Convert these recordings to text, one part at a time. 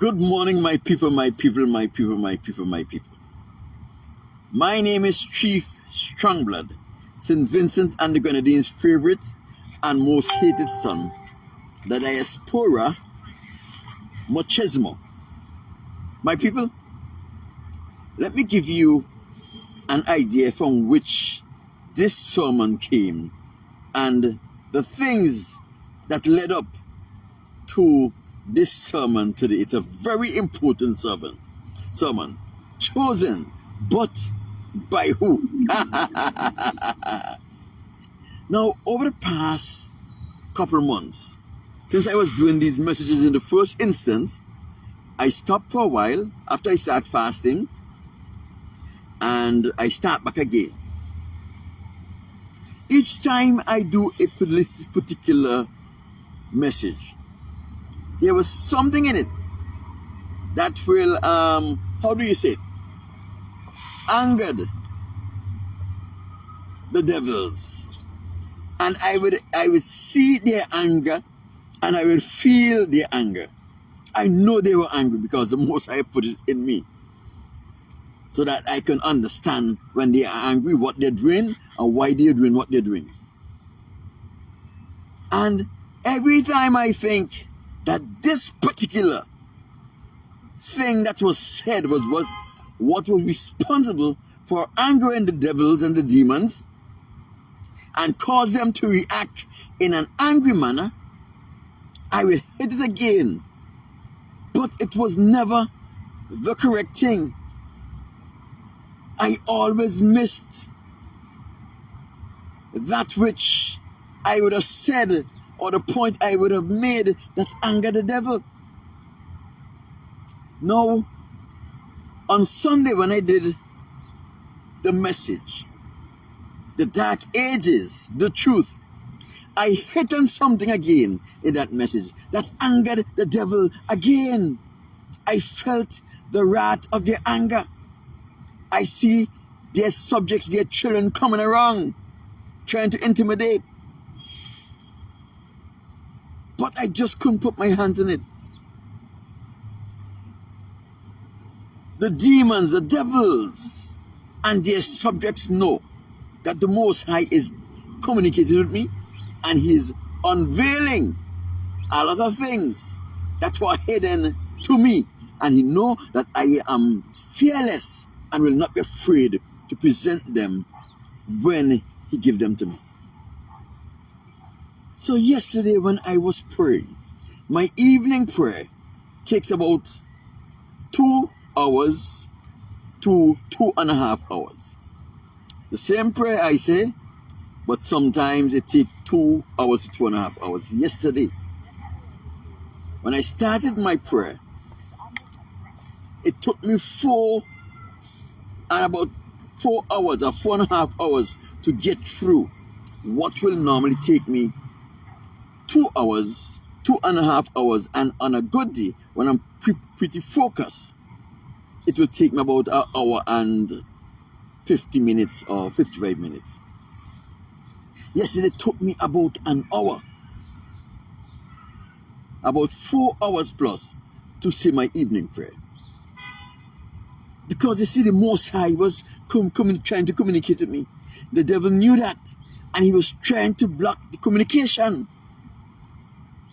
Good morning, my people, my people, my people, my people, my people. My name is Chief Strongblood, St. Vincent and the Grenadines' favorite and most hated son, the diaspora Machismo. My people, let me give you an idea from which this sermon came and the things that led up to this sermon today. It's a very important sermon chosen, but by who? Now, over the past couple months, since I was doing these messages in the first instance, I stopped for a while after I start fasting and I start back again. Each time I do a particular message, there was something in it that will, how do you say it? Angered the devils. And I would see their anger and I would feel their anger. I know they were angry because the Most High put it in me, so that I can understand when they are angry what they're doing and why they're doing what they're doing. And every time I think that this particular thing that was said was what was responsible for angering the devils and the demons and cause them to react in an angry manner, I will hit it again. But it was never the correct thing. I always missed that which I would have said or the point I would have made that angered the devil. Now, on Sunday when I did the message, the dark ages, the truth, I hit on something again in that message that angered the devil again. I felt the wrath of their anger. I see their subjects, their children coming around, trying to intimidate. But I just couldn't put my hands on it. The demons, the devils, and their subjects know that the Most High is communicating with me and He is unveiling a lot of things that were hidden to me. And He knows that I am fearless and will not be afraid to present them when He gives them to me. So yesterday when I was praying, my evening prayer takes about 2 hours to 2.5 hours. The same prayer I say, but sometimes it takes 2 hours to 2.5 hours. Yesterday, when I started my prayer, it took me about 4 hours or 4.5 hours to get through what will normally take me 2 hours, 2.5 hours, and on a good day, when I'm pretty focused, it will take me about an hour and 50 minutes or 55 minutes. Yesterday it took me about an hour, about 4 hours plus, to say my evening prayer. Because you see, the Most High was trying to communicate with me. The devil knew that, and he was trying to block the communication.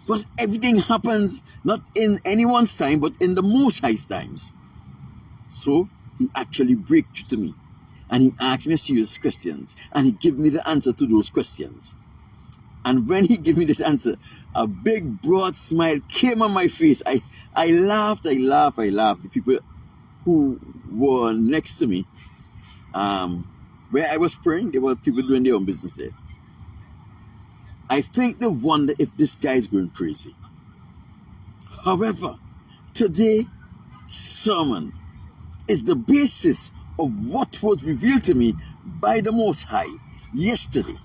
But everything happens not in anyone's time, but in the Most High's times. So he actually break through to me, and he asked me a series of questions, and he gave me the answer to those questions. And when he gave me this answer, a big broad smile came on my face. I laughed. The people who were next to me, where I was praying, there were people doing their own business there. I think they wonder if this guy is going crazy. However, today's sermon is the basis of what was revealed to me by the Most High yesterday.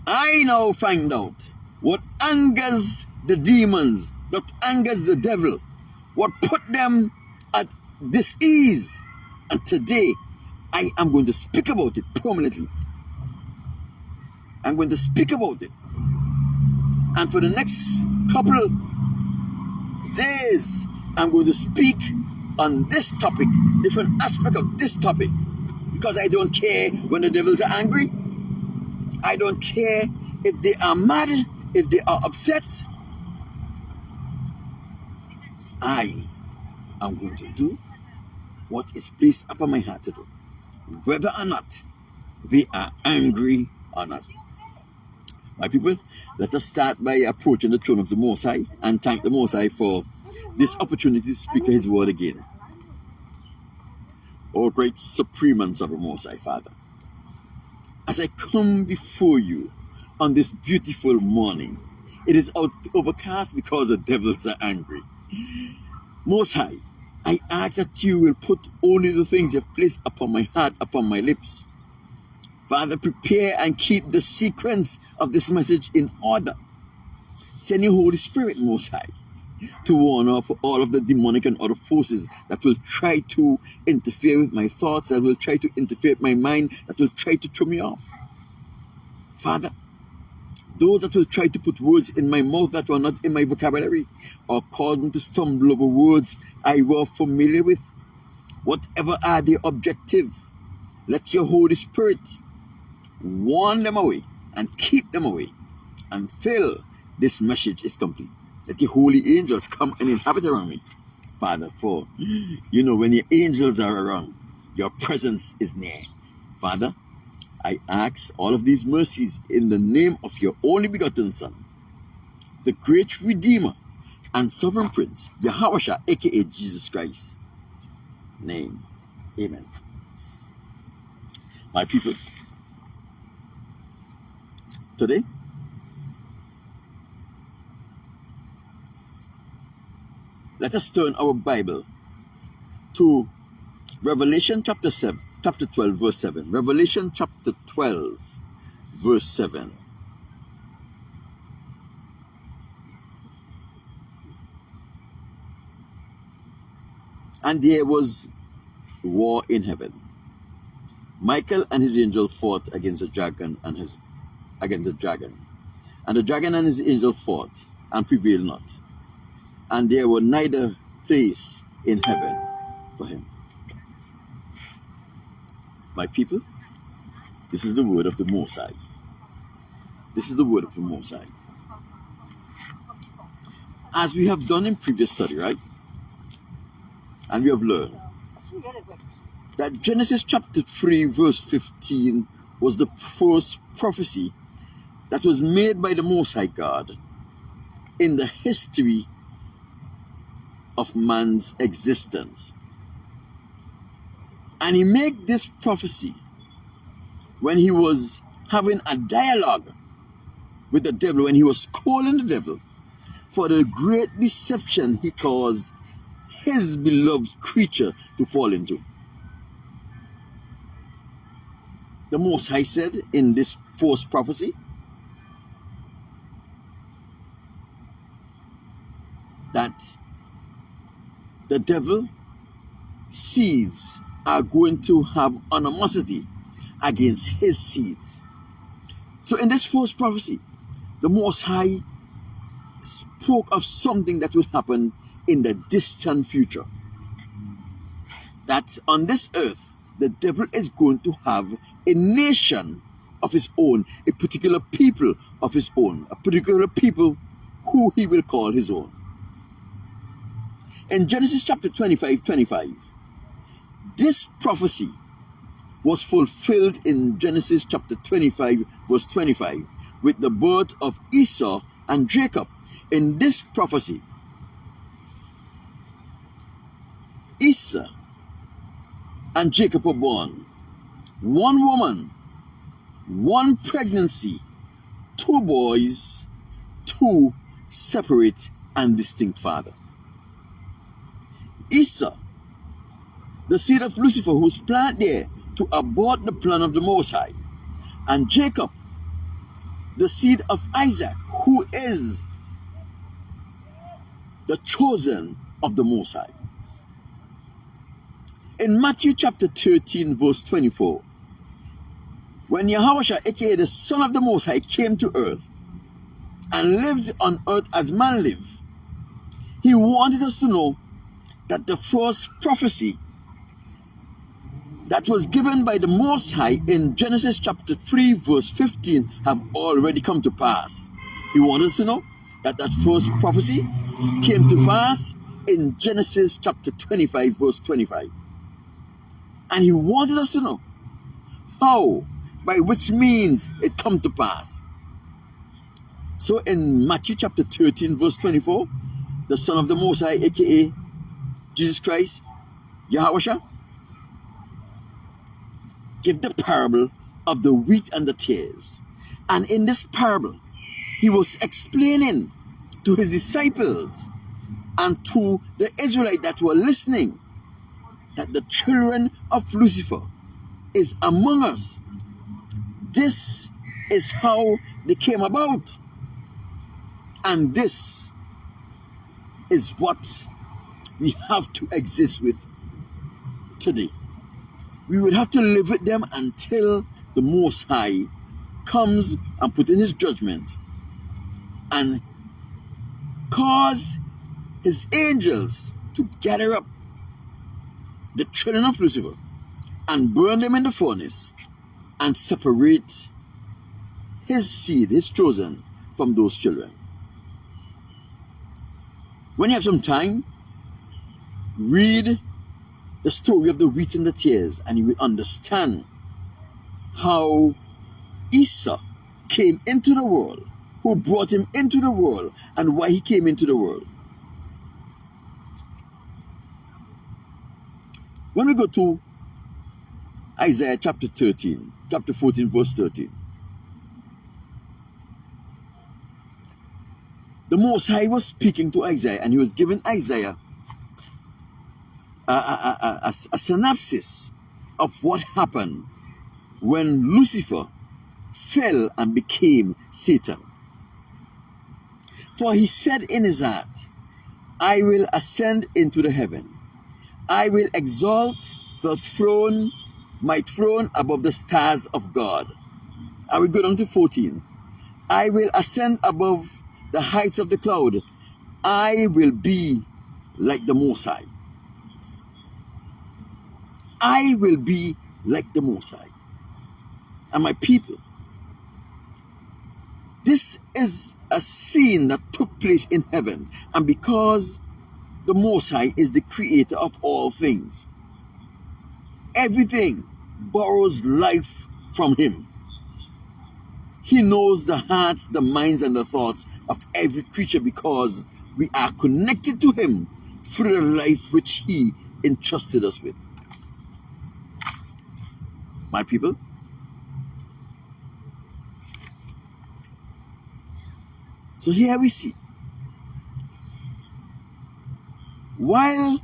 I now find out what angers the demons, what angers the devil, what put them at dis-ease. And today, I am going to speak about it prominently. I'm going to speak about it. And for the next couple days, I'm going to speak on this topic, different aspect of this topic, because I don't care when the devils are angry. I don't care if they are mad, if they are upset. I am going to do what is placed upon my heart to do, whether or not they are angry or not. My people, let us start by approaching the throne of the Most High and thank the Most High for this opportunity to speak to His word again. O great supreme and sovereign Most High Father, as I come before you on this beautiful morning, it is overcast because the devils are angry. Most High, I ask that you will put only the things you have placed upon my heart, upon my lips. Father, prepare and keep the sequence of this message in order. Send your Holy Spirit, Most High, to warn off all of the demonic and other forces that will try to interfere with my thoughts, that will try to interfere with my mind, that will try to throw me off. Father, those that will try to put words in my mouth that were not in my vocabulary, or cause me to stumble over words I was familiar with, whatever are their objective, let your Holy Spirit warn them away and keep them away until this message is complete. Let your holy angels come and inhabit around me, Father, for you know when your angels are around, your presence is near. Father, I ask all of these mercies in the name of your only begotten Son, the great Redeemer and Sovereign Prince, Yahawashah, aka Jesus Christ. Name. Amen. My people, today, let us turn our Bible to Revelation chapter 12, verse 7. Revelation chapter 12, verse 7. And there was war in heaven. Michael and his angel fought against the dragon and the dragon and his angel fought and prevailed not. And there were neither place in heaven for him. My people, this is the word of the Most High. This is the word of the Most High. As we have done in previous study, right? And we have learned that Genesis chapter 3 verse 15 was the first prophecy that was made by the Most High God in the history of man's existence. And he made this prophecy when he was having a dialogue with the devil, when he was calling the devil for the great deception he caused his beloved creature to fall into. The Most High said in this false prophecy that the devil seeds are going to have animosity against his seeds. So in this false prophecy, the Most High spoke of something that would happen in the distant future. That on this earth, the devil is going to have a nation of his own, a particular people of his own, a particular people who he will call his own. In Genesis chapter 25, this prophecy was fulfilled in Genesis chapter 25, verse 25, with the birth of Esau and Jacob. In this prophecy, Esau and Jacob were born. One woman, one pregnancy, two boys, two separate and distinct fathers. Esau, the seed of Lucifer, who was planted there to abort the plan of the Most High. And Jacob, the seed of Isaac, who is the chosen of the Most High. In Matthew chapter 13, verse 24, when Yahawashah, aka the Son of the Most High, came to earth and lived on earth as man lived, he wanted us to know that the first prophecy that was given by the Most High in Genesis chapter 3 verse 15 have already come to pass. He wants us to know that that first prophecy came to pass in Genesis chapter 25 verse 25. And he wanted us to know how, by which means it come to pass. So in Matthew chapter 13 verse 24, the Son of the Most High, aka Jesus Christ, Yahweh, give the parable of the wheat and the tares. And in this parable, he was explaining to his disciples and to the Israelites that were listening that the children of Lucifer is among us. This is how they came about. And this is what we have to exist with today. We would have to live with them until the Most High comes and put in his judgment and cause his angels to gather up the children of Lucifer and burn them in the furnace and separate his seed, his chosen, from those children. When you have some time, read the story of the wheat and the tares, and you will understand how Esau came into the world, who brought him into the world, and why he came into the world. When we go to Isaiah chapter 14 verse 13, the Most High was speaking to Isaiah, and he was giving Isaiah a synopsis of what happened when Lucifer fell and became Satan. For he said in his heart, I will ascend into the heaven. I will exalt my throne above the stars of God. I will go down to 14. I will ascend above the heights of the cloud. I will be like the Most High. I will be like the Most High. And my people, this is a scene that took place in heaven. And because the Most High is the creator of all things, everything borrows life from him. He knows the hearts, the minds, and the thoughts of every creature because we are connected to him through the life which he entrusted us with. My people, so here we see, while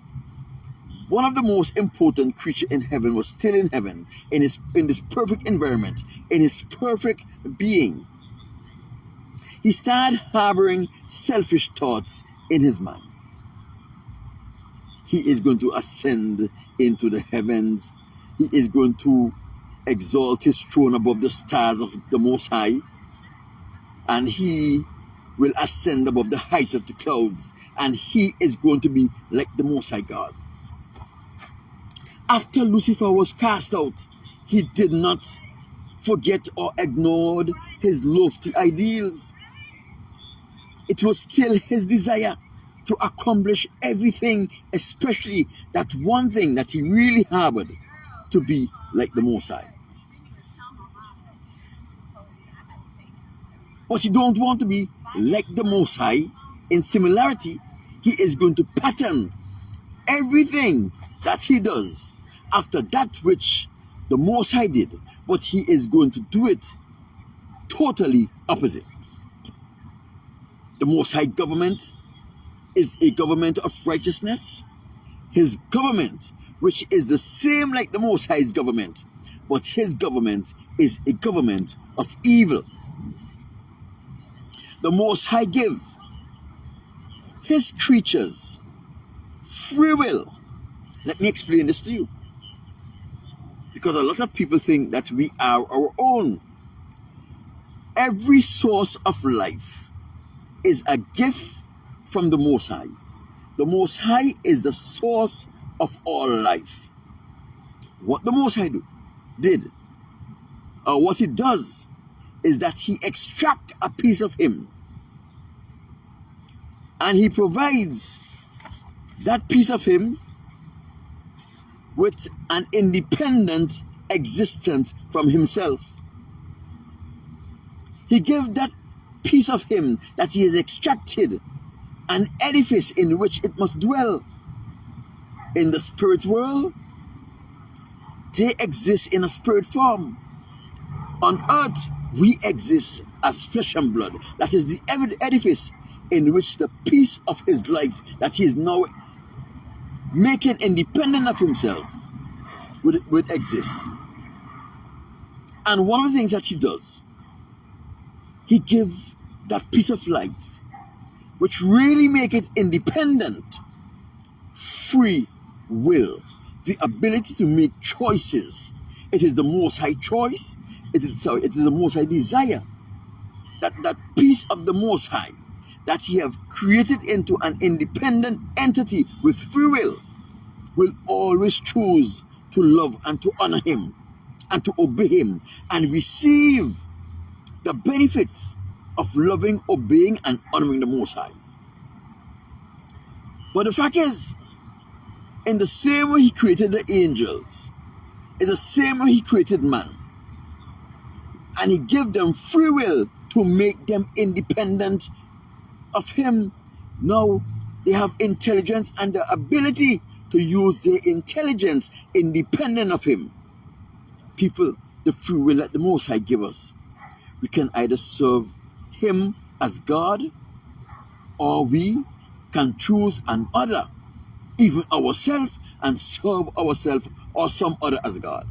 one of the most important creatures in heaven was still in heaven, in this perfect environment, in his perfect being, he started harboring selfish thoughts in his mind. He is going to ascend into the heavens. He is going to exalt his throne above the stars of the Most High, and he will ascend above the heights of the clouds, and he is going to be like the Most High God. After Lucifer was cast out, he did not forget or ignored his lofty ideals. It was still his desire to accomplish everything, especially that one thing that he really harbored, to be like the Most High. But he don't want to be like the Most High. In similarity, he is going to pattern everything that he does after that which the Most High did, but he is going to do it totally opposite. The Most High government is a government of righteousness. His government, which is the same like the Most High's government, but his government is a government of evil. The Most High give his creatures free will. Let me explain this to you, because a lot of people think that we are our own. Every source of life is a gift from the Most High. The Most High is the source of all life. What the Most High did, or what He does, is that He extracts a piece of Him and He provides that piece of Him with an independent existence from Himself. He gave that piece of Him that He has extracted an edifice in which it must dwell. In the spirit world, they exist in a spirit form. On earth, we exist as flesh and blood. That is the edifice in which the piece of His life that He is now making independent of Himself would exist. And one of the things that He does, He gives that piece of life, which really make it independent, free will, the ability to make choices. It is the Most High choice. It is the Most High desire. That piece of the Most High that He have created into an independent entity with free will always choose to love and to honor Him and to obey Him and receive the benefits of loving, obeying, and honoring the Most High. But the fact is, in the same way He created the angels, in the same way He created man, and He gave them free will to make them independent of Him, now they have intelligence and the ability to use their intelligence independent of Him. People, the free will that the Most High give us, we can either serve Him as God, or we can choose another, even ourselves, and serve ourselves or some other as God.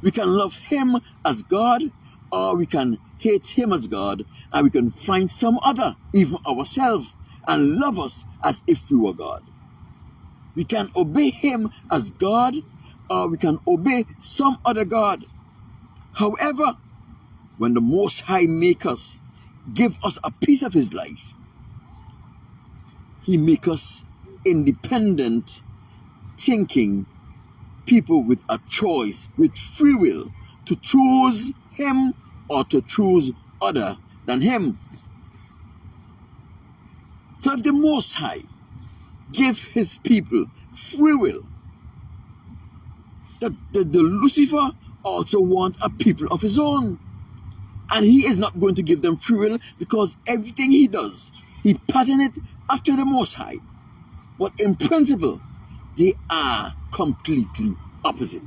We can love Him as God, or we can hate Him as God, and we can find some other, even ourselves, and love us as if we were God. We can obey Him as God, or we can obey some other God. However, when the Most High make us, give us a piece of His life, He make us independent, thinking people with a choice, with free will, to choose Him or to choose other than Him. So if the Most High give His people free will, the Lucifer also want a people of his own. And he is not going to give them free will, because everything he does, he pattern it after the Most High. But in principle, they are completely opposite.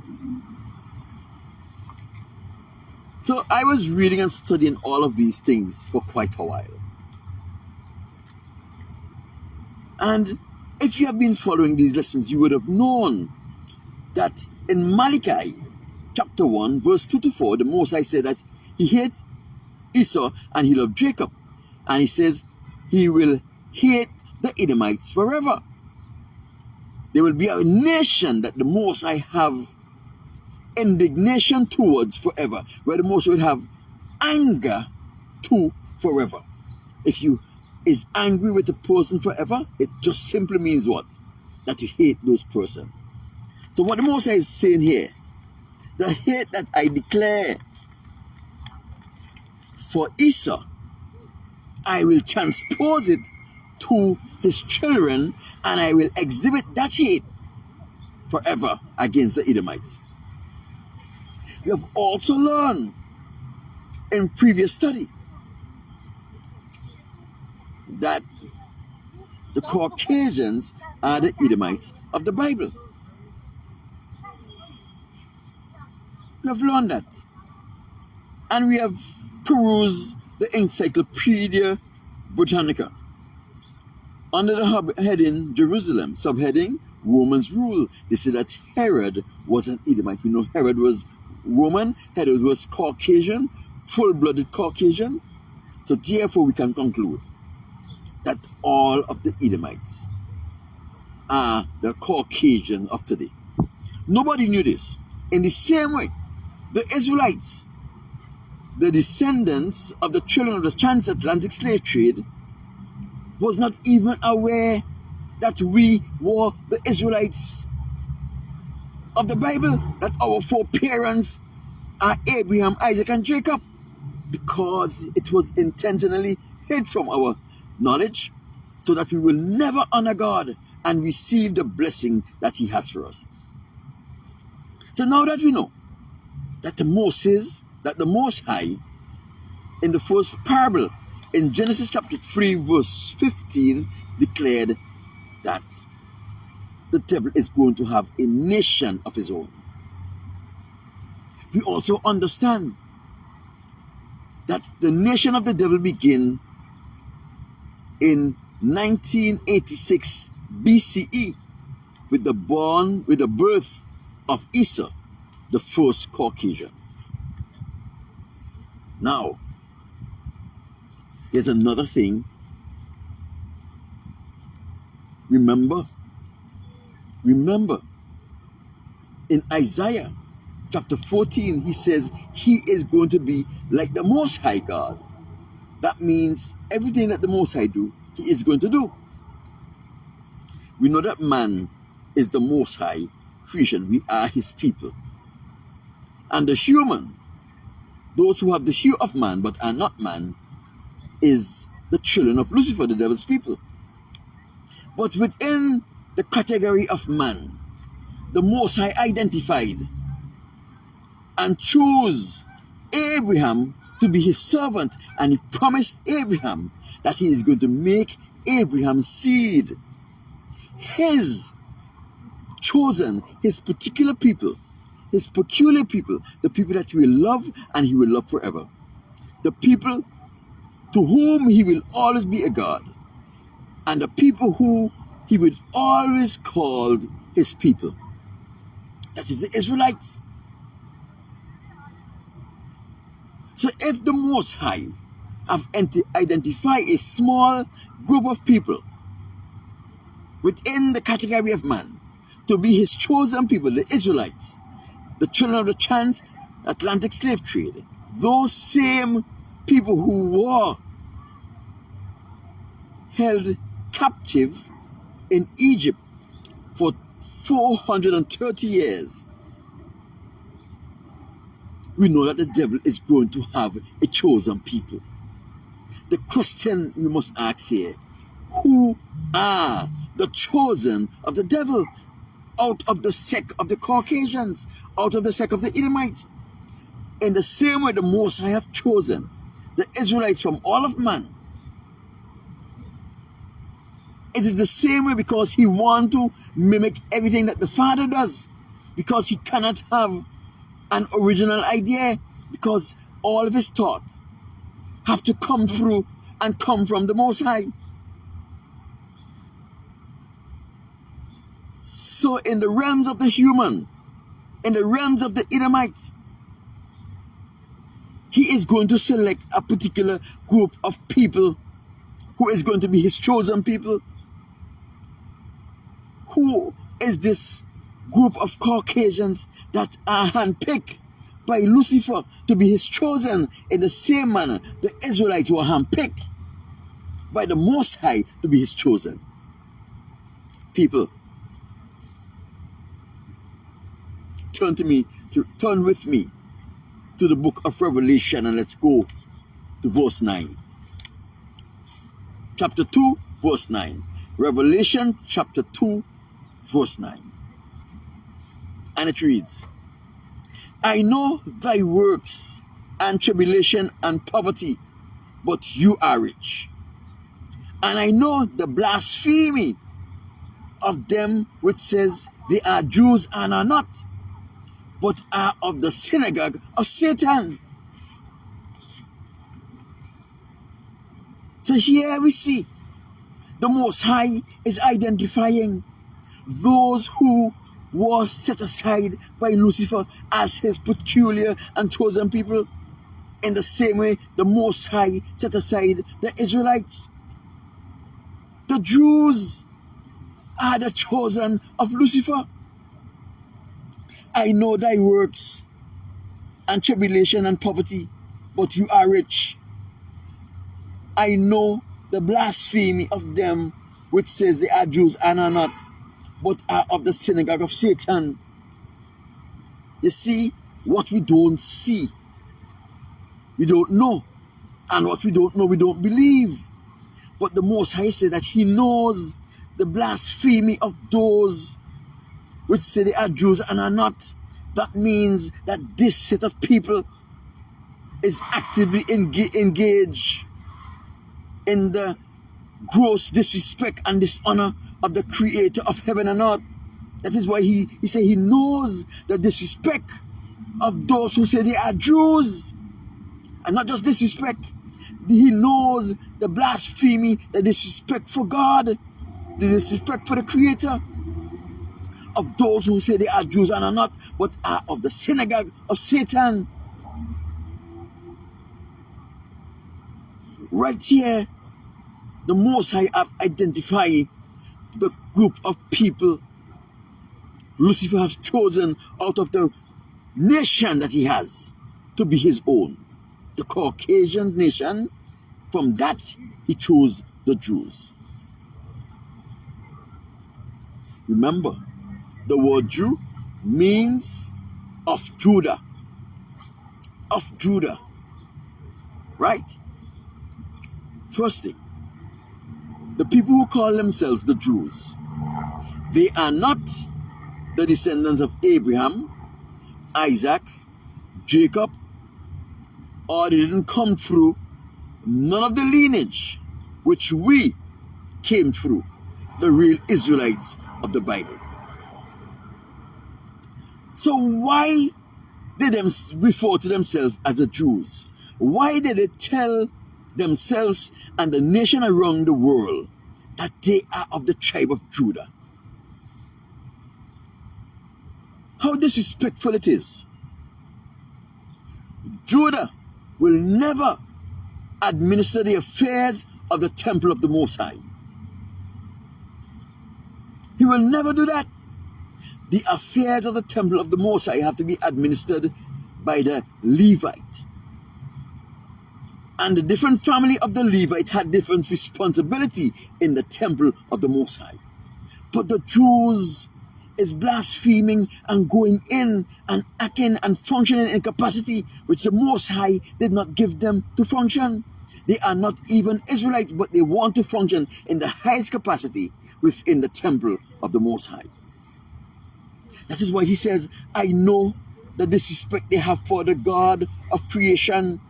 So I was reading and studying all of these things for quite a while. And if you have been following these lessons, you would have known that in Malachi chapter 1, verse 2 to 4, the Most High said that He hates Esau and He loved Jacob. And He says He will hate the Edomites forever. There will be a nation that the Most High have indignation towards forever, where the Most High will have anger to forever. If you is angry with a person forever, it just simply means what? That you hate those person. So what the Most High is saying here, the hate that I declare for Esau, I will transpose it to his children, and I will exhibit that hate forever against the Edomites. We have also learned in previous study that the Caucasians are the Edomites of the Bible. We have learned that. And we have perused the Encyclopedia Britannica under the heading Jerusalem, subheading Romans rule. They say that Herod was an Edomite. We know Herod was Roman, Herod was Caucasian, full-blooded Caucasian. So therefore we can conclude that all of the Edomites are the Caucasians of today. Nobody knew this. In the same way, the Israelites, the descendants of the children of the transatlantic slave trade, was not even aware that we were the Israelites of the Bible, that our foreparents are Abraham, Isaac, and Jacob, because it was intentionally hid from our knowledge so that we will never honor God and receive the blessing that He has for us. So now that we know that the Most High, in the first parable in Genesis chapter 3 verse 15, declared that the devil is going to have a nation of his own. We also understand that the nation of the devil began in 1986 BCE with the birth of Esau, the first Caucasian. Now, here's another thing. Remember, in Isaiah chapter 14, he says he is going to be like the Most High God. That means everything that the Most High do, he is going to do. We know that man is the Most High creation. We are his people. And the human, those who have the hue of man but are not man, is the children of Lucifer, the devil's people. But within the category of man, the Most High identified and chose Abraham to be his servant, and he promised Abraham that he is going to make Abraham's seed his chosen, his particular people, his peculiar people, the people that he will love and he will love forever, the people to whom he will always be a God, and the people who he would always call his people. That is the Israelites. So if the Most High have identified a small group of people within the category of man to be his chosen people, the Israelites, the children of the transatlantic slave trade, those same people who were held captive in Egypt for 430 years, we know that the devil is going to have a chosen people. The question we must ask here, who are the chosen of the devil out of the sect of the Caucasians, out of the sect of the Edomites? In the same way the Most High have chosen the Israelites from all of man, it is the same way because he wants to mimic everything that the Father does, because he cannot have an original idea, because all of his thoughts have to come through and come from the Most High. So in the realms of the human, in the realms of the Edomites, he is going to select a particular group of people who is going to be his chosen people. Who is this group of Caucasians that are handpicked by Lucifer to be his chosen, in the same manner the Israelites were handpicked by the Most High to be his chosen people? Turn with me to the book of Revelation, and let's go to verse 9. Chapter 2, verse 9. Revelation chapter 2, verse 9. And it reads, I know thy works and tribulation and poverty, but you are rich. And I know the blasphemy of them which says they are Jews and are not, but are of the synagogue of Satan. So here we see the Most High is identifying those who were set aside by Lucifer as his peculiar and chosen people, in the same way the Most High set aside the Israelites. The Jews are the chosen of Lucifer. I know thy works and tribulation and poverty, but you are rich. I know the blasphemy of them which says they are Jews and are not, but are of the synagogue of Satan. So here we see the Most High is identifying those who were set aside by Lucifer as his peculiar and chosen people, in the same way the Most High set aside the Israelites. The Jews are the chosen of Lucifer. I know thy works and tribulation and poverty, but you are rich. which says they are Jews and are not, but are of the synagogue of Satan. You see, what we don't see, we don't know. And what we don't know, we don't believe. But the Most High said that He knows the blasphemy of those which say they are Jews and are not. That means that this set of people is actively engaged in the gross disrespect and dishonor of the Creator of heaven and earth. That is why he said He knows the disrespect of those who say they are Jews. And not just disrespect. He knows the blasphemy, the disrespect for God, the disrespect for the Creator of those who say they are Jews and are not, but are of the synagogue of Satan. Right here, the Most High have identified the group of people Lucifer has chosen out of the nation that he has to be his own. The Caucasian nation, from that he chose the Jews. Remember, the word Jew means of Judah. Of Judah. Right? First thing, the people who call themselves the Jews, they are not the descendants of Abraham, Isaac, Jacob, or they didn't come through none of the lineage which we came through, the real Israelites of the Bible. So why did they refer to themselves as the Jews? Why did they tell themselves and the nation around the world that they are of the tribe of Judah? How disrespectful it is. Judah will never administer the affairs of the temple of the Most High. He will never do that. The affairs of the temple of the Most High have to be administered by the Levite. And the different family of the Levite had different responsibility in the temple of the Most High. But the Jews is blaspheming and going in and acting and functioning in capacity which the Most High did not give them to function. They are not even Israelites, but they want to function in the highest capacity within the temple of the Most High. That is why he says, I know the disrespect they have for the God of creation.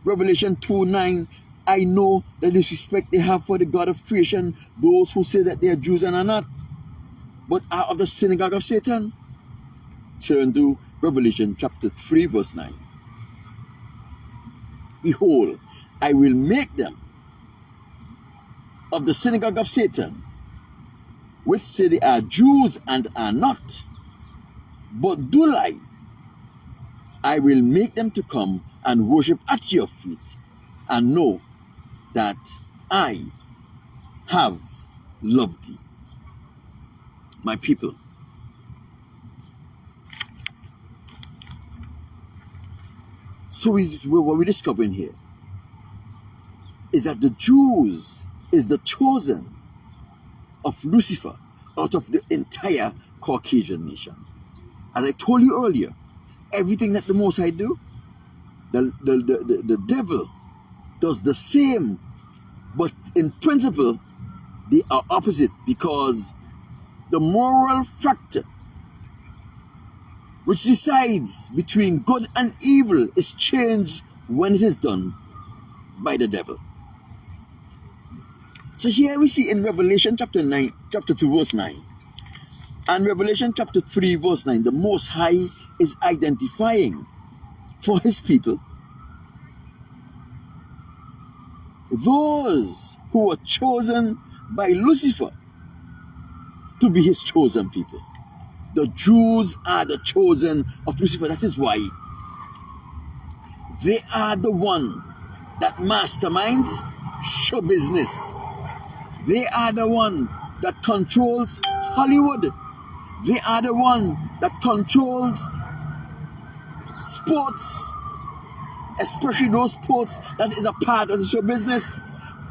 Revelation 2:9, I know the disrespect they have for the God of creation, those who say that they are Jews and are not, but are of the synagogue of Satan. Turn to Revelation chapter 3 verse 9. Behold, I will make them of the synagogue of Satan, which say they are Jews and are not, but do lie. I will make them to come and worship at your feet, and know that I have loved thee. My people, so what we're discovering here is that the Jews is the chosen of Lucifer out of the entire Caucasian nation. As I told you earlier, everything that the Most High do, the devil does the same, but in principle they are opposite, because the moral factor which decides between good and evil is changed when it is done by the devil. So here we see in Revelation chapter 2 verse 9 and Revelation chapter 3 verse 9, the Most High is identifying for his people those who were chosen by Lucifer to be his chosen people. The Jews are the chosen of Lucifer. That is why they are the one that masterminds show business. They are the one that controls Hollywood. They are the one that controls sports, especially those sports that is a part of the show business.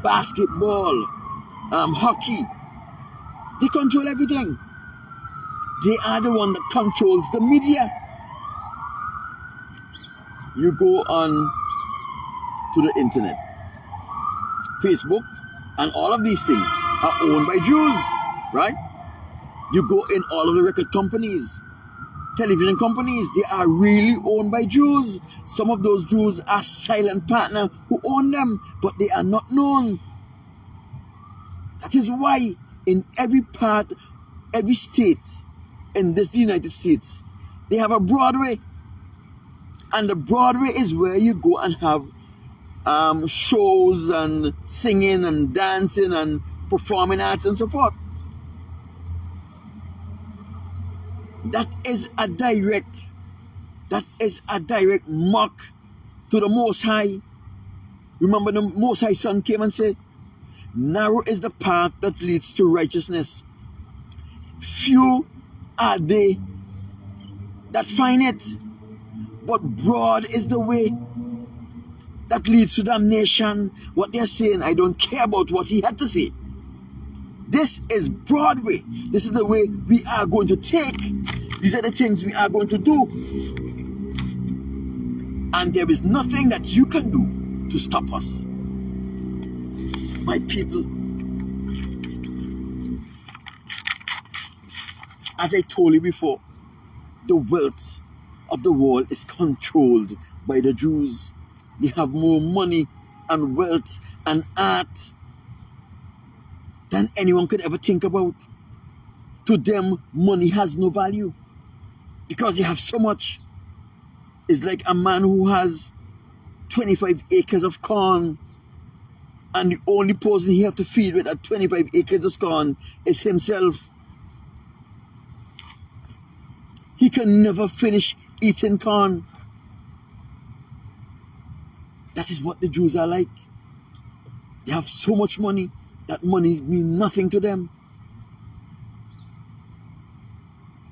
Basketball, hockey. They control everything. They are the one that controls the media. You go on to the internet, Facebook, and all of these things are owned by Jews, right? You go in all of the record companies, television companies, they are really owned by Jews. Some of those Jews are silent partners who own them, but they are not known. That is why in every part, every state in this United States, they have a Broadway. And the Broadway is where you go and have shows and singing and dancing and performing arts and so forth. That is a direct mock to the Most High. Remember, the Most High Son came and said, narrow is the path that leads to righteousness. Few are they that find it, but broad is the way that leads to damnation. What they're saying, I don't care about what he had to say. This is Broadway. This is the way we are going to take. These are the things we are going to do. And there is nothing that you can do to stop us. My people, as I told you before, the wealth of the world is controlled by the Jews. They have more money and wealth and art than anyone could ever think about. To them, money has no value because they have so much. It's like a man who has 25 acres of corn, and the only person he have to feed with that 25 acres of corn is himself. He can never finish eating corn. That is what the Jews are like. They have so much money that money means nothing to them.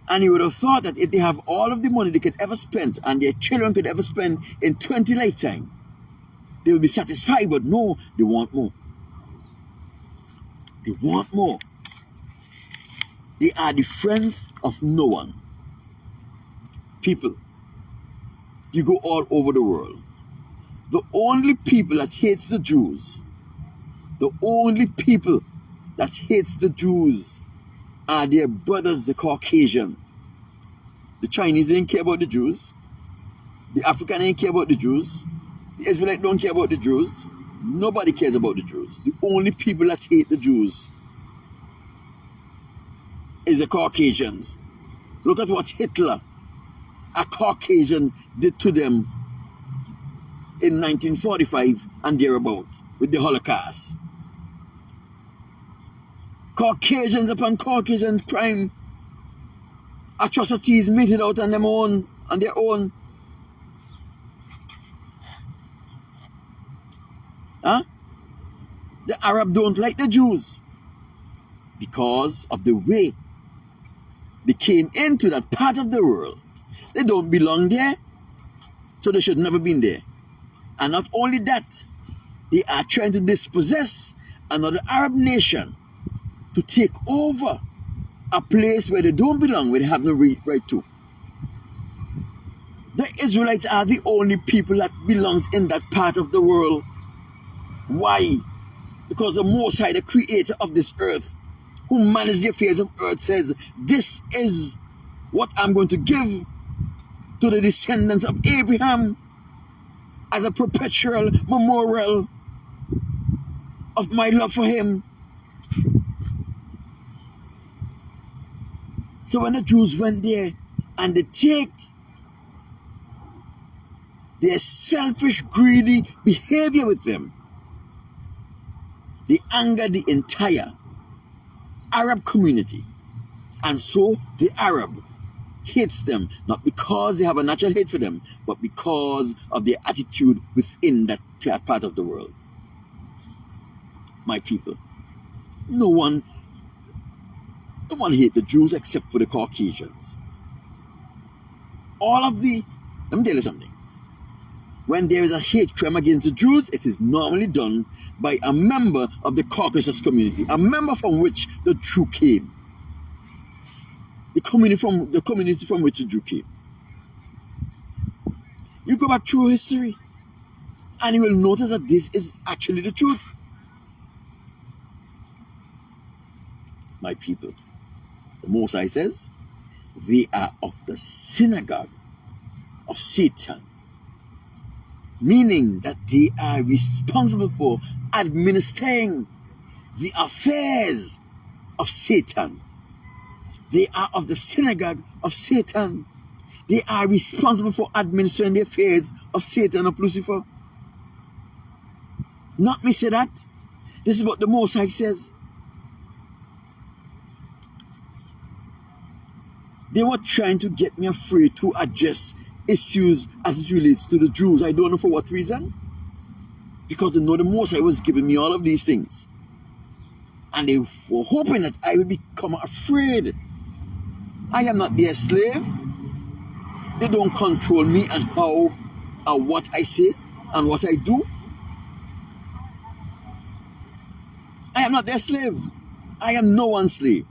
And you would have thought that if they have all of the money they could ever spend and their children could ever spend in 20 lifetimes, they will be satisfied, but no, they want more. They want more. They are the friends of no one. People, you go all over the world. The only people that hates the Jews, the only people that hates the Jews are their brothers, the Caucasian. The Chinese didn't care about the Jews. The African didn't care about the Jews. The Israelites don't care about the Jews. Nobody cares about the Jews. The only people that hate the Jews is the Caucasians. Look at what Hitler, a Caucasian, did to them in 1945 and thereabout with the Holocaust. Caucasians upon Caucasians crime, atrocities meted out on their own. Huh? The Arab don't like the Jews because of the way they came into that part of the world. They don't belong there, so they should never been there. And not only that, they are trying to dispossess another Arab nation to take over a place where they don't belong, where they have no right to. The Israelites are the only people that belongs in that part of the world. Why? Because the Most High, the creator of this earth, who manages the affairs of earth, says, this is what I'm going to give to the descendants of Abraham as a perpetual memorial of my love for him. So when the Jews went there and they take their selfish, greedy behavior with them, they anger the entire Arab community. And so the Arab hates them, not because they have a natural hate for them, but because of their attitude within that part of the world. My people, no one hate the Jews except for the Caucasians. Let me tell you something. when there is a hate crime against the Jews, it is normally done by a member of the Caucasus community, a member from which the Jew came. The community from which the Jew came. You go back through history and you will notice that this is actually the truth. My people, the Most High says, they are of the synagogue of Satan, meaning that they are responsible for administering the affairs of Satan. They are of the synagogue of Satan. They are responsible for administering the affairs of Satan, of Lucifer. Not me say that. This is what the Most High says. They were trying to get me afraid to address issues as it relates to the Jews. I don't know for what reason. Because they know the Most High was giving me all of these things. And they were hoping that I would become afraid. I am not their slave. They don't control me and how and what I say and what I do. I am not their slave. I am no one's slave.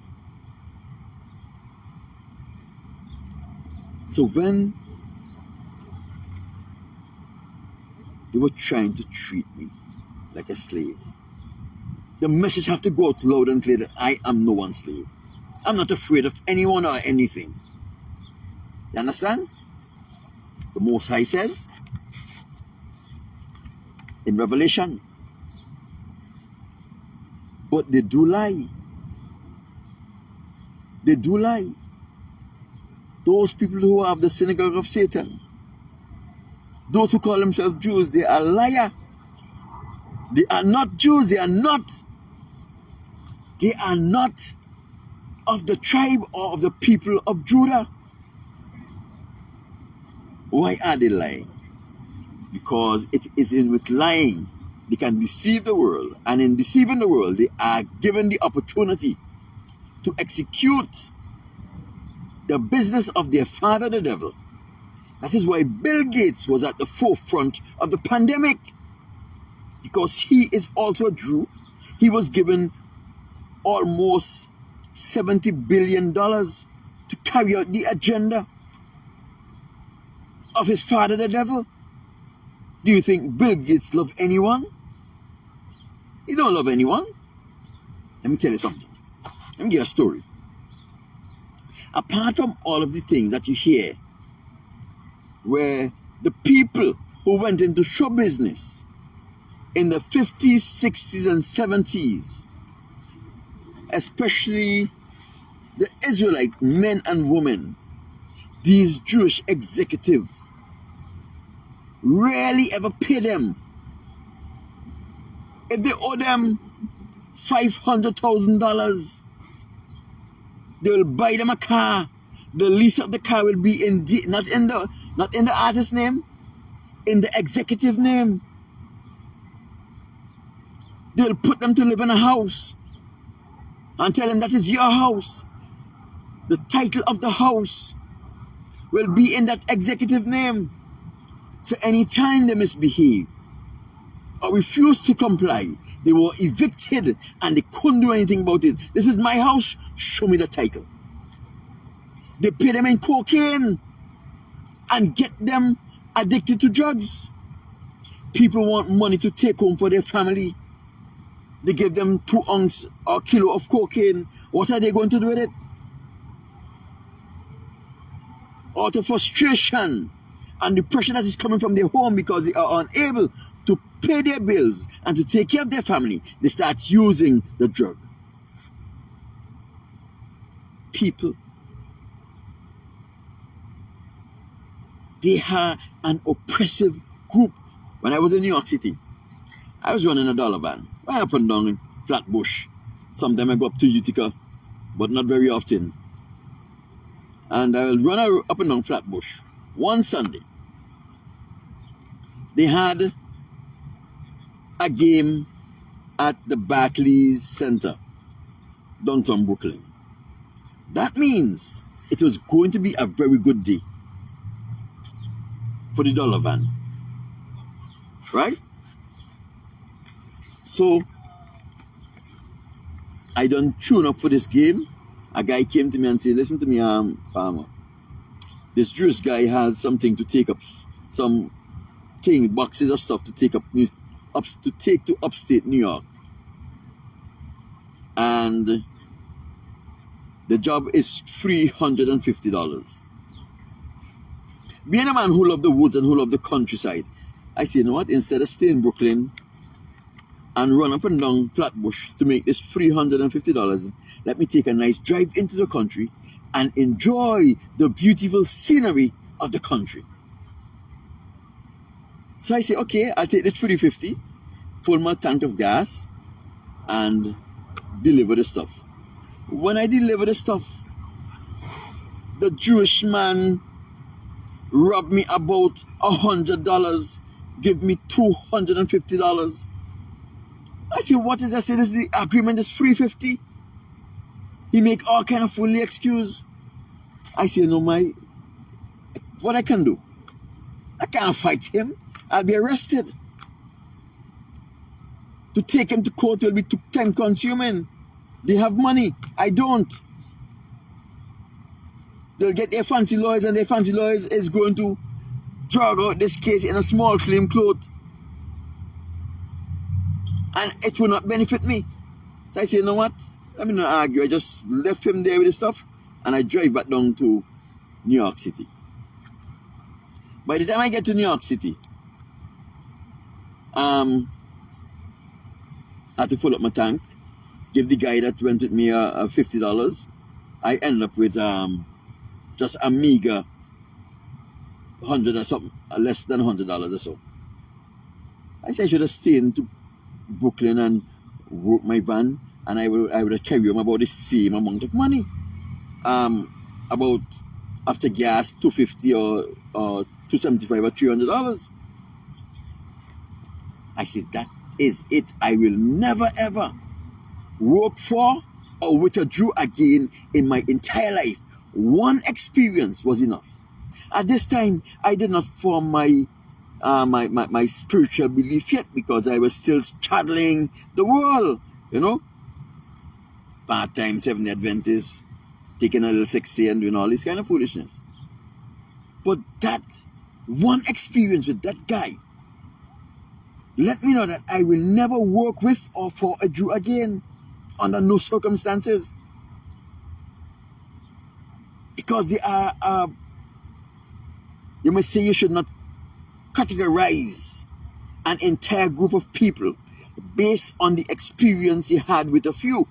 So when they were trying to treat me like a slave, the message have to go out loud and clear that I am no one's slave. I'm not afraid of anyone or anything. You understand? The Most High says in Revelation, but they do lie. They do lie. Those people who have the synagogue of Satan, those who call themselves Jews, they are liars. They are not Jews. They are not. They are not of the tribe or of the people of Judah. Why are they lying? Because it is in with lying they can deceive the world, and in deceiving the world they are given the opportunity to execute the business of their father the devil. That is why Bill Gates was at the forefront of the pandemic, because he is also a Jew. He was given almost $70 billion to carry out the agenda of his father the devil. Do you think Bill Gates loves anyone? He don't love anyone. Let me tell you something. Let me give you a story. Apart from all of the things that you hear where the people who went into show business in the 50s, 60s, and 70s, especially the Israelite men and women, these Jewish executives, rarely ever pay them. If they owe them $500,000, they will buy them a car. The lease of the car will be not in the artist's name, in the executive name. They will put them to live in a house and tell them that is your house. The title of the house will be in that executive name. So anytime they misbehave or refuse to comply, they were evicted and they couldn't do anything about it. This is my house, show me the title. They pay them in cocaine and get them addicted to drugs. People want money to take home for their family. They give them 2 ounces or kilo of cocaine. What are they going to do with it? Out of frustration and the pressure that is coming from their home because they are unable to pay their bills and to take care of their family, they start using the drug. People, they are an oppressive group. When I was in New York City, I was running a dollar van, right up and down in Flatbush. Sometimes I go up to Utica, but not very often. And I will run up and down Flatbush. One Sunday, they had a game at the Barclays Center, downtown Brooklyn. That means it was going to be a very good day for the dollar van. right? So I done tune up for this game. A guy came to me and said, listen to me, farmer. This Jewish guy has something to take up, some thing, boxes of stuff to take up, to take to upstate New York. And the job is $350. Being a man who loved the woods and who loved the countryside, I said, you know what, instead of staying in Brooklyn and run up and down Flatbush to make this $350, let me take a nice drive into the country and enjoy the beautiful scenery of the country. So I say, okay, I'll take the $350, fill my tank of gas, and deliver the stuff. When I deliver the stuff, the Jewish man robbed me about $100, give me $250. I say, what is that? I say, the agreement is $350. He make all kind of fully excuse. I say, no, what I can do? I can't fight him. I'll be arrested. To take him to court will be too time consuming. They have money. I don't. They'll get their fancy lawyers, and their fancy lawyers is going to drag out this case in a small claim court. And it will not benefit me. So I say, you know what? Let me not argue. I just left him there with the stuff, and I drive back down to New York City. By the time I get to New York City, I had to fill up my tank, give the guy that went with me $50. I end up with just a meager 100 or something, less than $100 or so. I said I should have stayed in Brooklyn and work my van, and I would have carried home about the same amount of money. About after gas, $250 or $275 or $300. I said, that is it. I will never ever work for or with a Jew again in my entire life. One experience was enough. At this time, I did not form my spiritual belief yet, because I was still straddling the world, you know. Part-time Seventh-day Adventist, taking a little sexy and doing all this kind of foolishness. But that one experience with that guy let me know that I will never work with or for a Jew again, under no circumstances. Because they are, you must say, you should not categorize an entire group of people based on the experience you had with a few.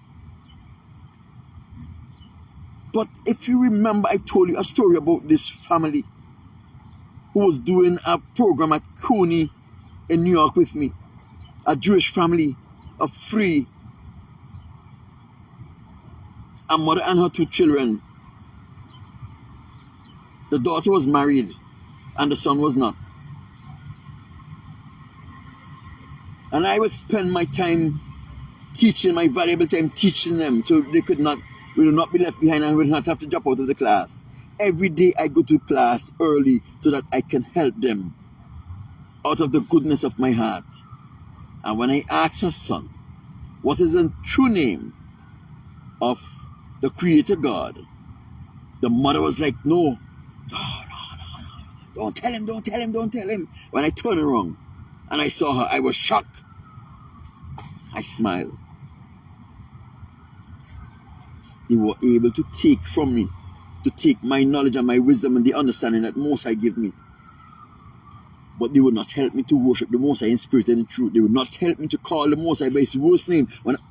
But if you remember, I told you a story about this family who was doing a program at CUNY in New York with me. A Jewish family of three. A mother and her two children. The daughter was married and the son was not. And I would spend my time teaching, my valuable time teaching them, so they would not be left behind and would not have to drop out of the class. Every day I go to class early so that I can help them out of the goodness of my heart. And when I asked her son, what is the true name of the Creator God, the mother was like, no, don't tell him. When I turned around and I saw her, I was shocked. I smiled. They were able to take from me, to take my knowledge and my wisdom and the understanding that Most High give me. But they would not help me to worship the Most High in spirit and in truth. They would not help me to call the Most High by his worst name,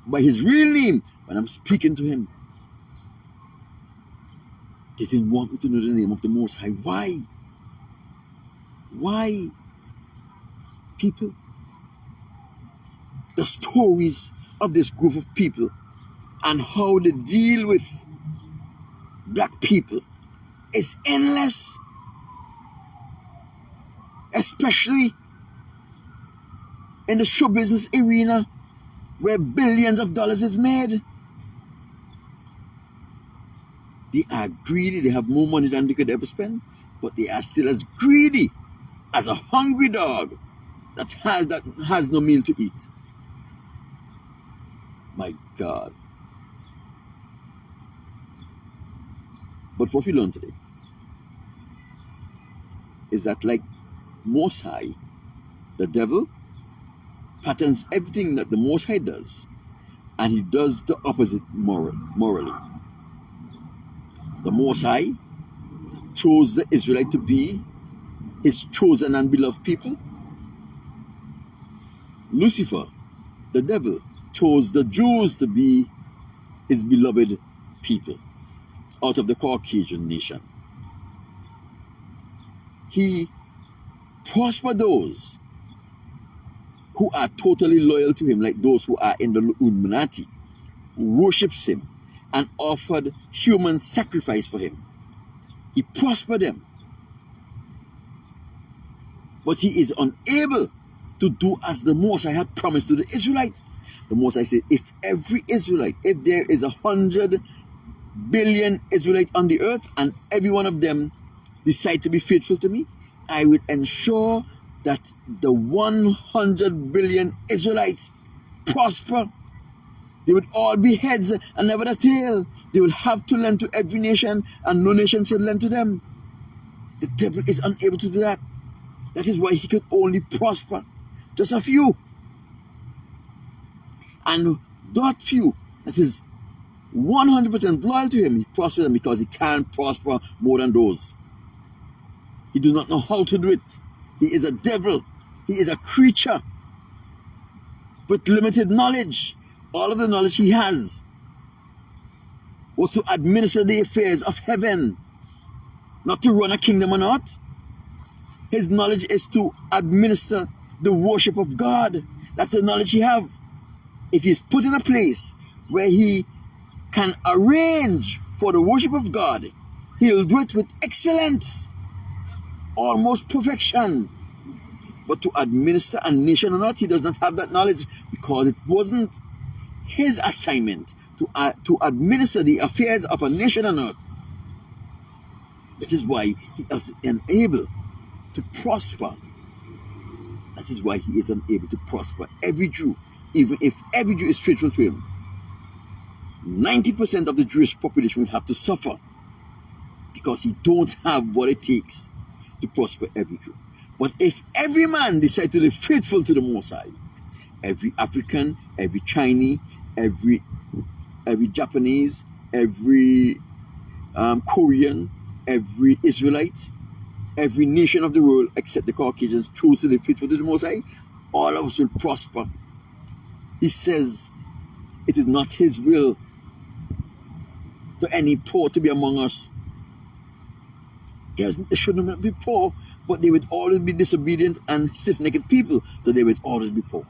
by his real name, when I'm speaking to him. They didn't want me to know the name of the Most High. Why? Why? People, the stories of this group of people and how they deal with black people is endless. Especially in the show business arena where billions of dollars is made. They are greedy. They have more money than they could ever spend, but they are still as greedy as a hungry dog that has no meal to eat. My God. But what we learn today is that, like Most High, the devil patterns everything that the Most High does, and he does the opposite morally. The Most High chose the Israelite to be his chosen and beloved people. Lucifer, the devil, chose the Jews to be his beloved people out of the Caucasian nation. He prospered those who are totally loyal to him, like those who are in the Illuminati, who worships him and offered human sacrifice for him. He prospered them. But he is unable to do as the Most High had promised to the Israelites. The Most High said, if every Israelite, if there is 100 billion Israelites on the earth, and every one of them decide to be faithful to me, I will ensure that the 100 billion Israelites prosper. They would all be heads and never the tail. They will have to lend to every nation, and no nation should lend to them. The devil is unable to do that. That is why he could only prosper just a few. And that few that is 100% loyal to him, he prospers them because he can't prosper more than those. He does not know how to do it. He is a devil. He is a creature with limited knowledge. All of the knowledge he has was to administer the affairs of heaven, not to run a kingdom or not. His knowledge is to administer the worship of God. That's the knowledge he have. If he's put in a place where he can arrange for the worship of God, he'll do it with excellence, almost perfection. But to administer a nation or not, he does not have that knowledge, because it wasn't his assignment to administer the affairs of a nation or not. That is why he is unable to prosper. That is why he is unable to prosper every Jew, even if every Jew is faithful to him. 90% of the Jewish population will have to suffer, because he don't have what it takes to prosper every Jew. But if every man decides to be faithful to the Most High, every African, every Chinese, every Japanese, every Korean, every Israelite, every nation of the world except the Caucasians choose to be faithful to the Most High, all of us will prosper. He says it is not his will for any poor to be among us. They should not be poor, but they would always be disobedient and stiff-necked people, so they would always be poor.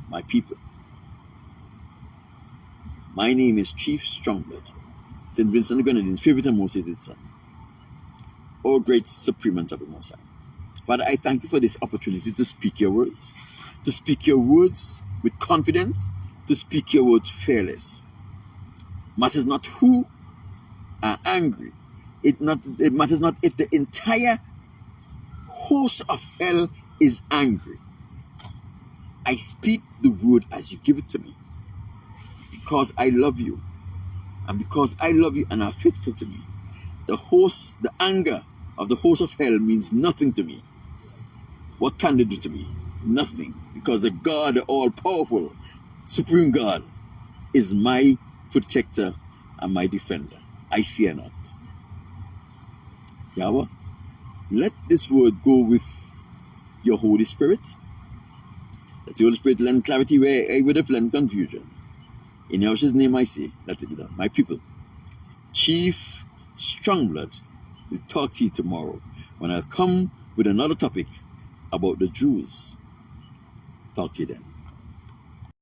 My people, my name is Chief Strongblood, St. Vincent the Grenadines' favorite and most hated son. O great supremant of the Most High. Father, I thank you for this opportunity to speak your words with confidence, to speak your words fearless. Matters not who are angry. It matters not if the entire host of hell is angry. I speak the word as you give it to me, because I love you, and because I love you and are faithful to me. The anger of the host of hell means nothing to me. What can they do to me? Nothing, because the God, the all-powerful, supreme God, is my protector and my defender. I fear not. Yahweh, let this word go with your Holy Spirit. Let the Holy Spirit lend clarity where I would have lent confusion. In Yahweh's name I say, let it be done. My people, Chief Strongblood will talk to you tomorrow when I'll come with another topic about the Jews. Talk to you then.